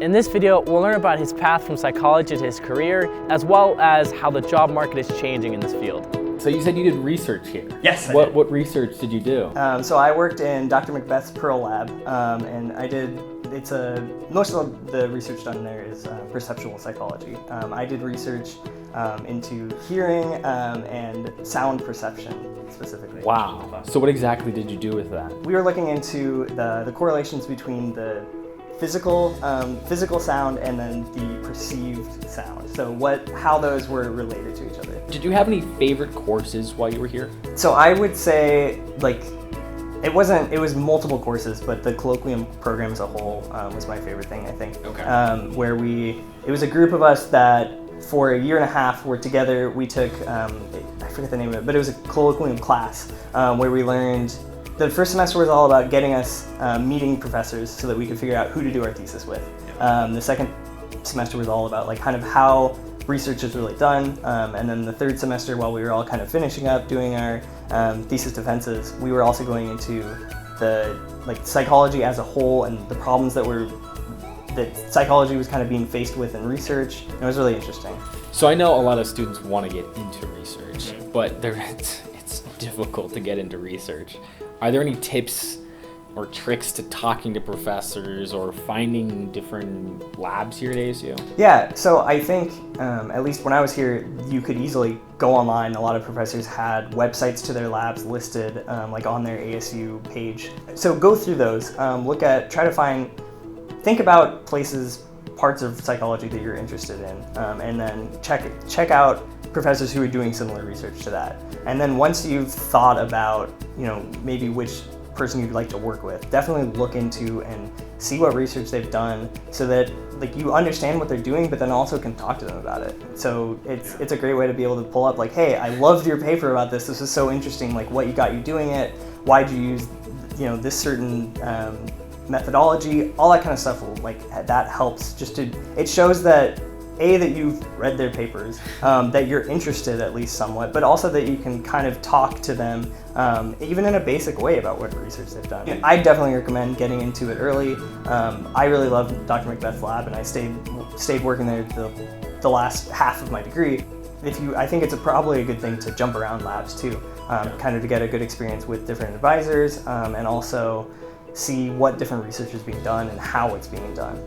In this video, we'll learn about his path from psychology to his career, as well as how the job market is changing in this field. So you said you did research here. Yes, What research did you do? So I worked in Dr. Macbeth's Pearl Lab, and most of the research done there is perceptual psychology. I did research into hearing and sound perception specifically. Wow. So what exactly did you do with that? We were looking into the correlations between the physical sound and then the perceived sound. So how those were related to each other. Did you have any favorite courses while you were here? So I would say it was multiple courses, but the colloquium program as a whole was my favorite thing, I think. Okay. It was a group of us that for a year and a half were together. We took, I forget the name of it, but it was a colloquium class where we learned. The first semester was all about getting us meeting professors so that we could figure out who to do our thesis with. The second semester was all about kind of how research is really done, and then the third semester, while we were all kind of finishing up doing our thesis defenses, we were also going into the psychology as a whole and the problems that psychology was kind of being faced with in research. It was really interesting. So I know a lot of students want to get into research, but it's difficult to get into research. Are there any tips or tricks to talking to professors or finding different labs here at ASU? Yeah, so I think, at least when I was here, you could easily go online. A lot of professors had websites to their labs listed on their ASU page. So go through those, think about parts of psychology that you're interested in, and then check out professors who are doing similar research to that. And then once you've thought about, maybe which person you'd like to work with, definitely look into and see what research they've done so that you understand what they're doing, but then also can talk to them about it. So it's a great way to be able to pull up hey, I loved your paper about this. This is so interesting. What got you doing it? Why'd you use this certain methodology? All that kind of stuff that helps. It shows that that you've read their papers, that you're interested at least somewhat, but also that you can kind of talk to them even in a basic way about what research they've done. I definitely recommend getting into it early. I really love Dr. Macbeth's lab, and I stayed working there the last half of my degree. I think it's probably a good thing to jump around labs too, kind of to get a good experience with different advisors, and also see what different research is being done and how it's being done.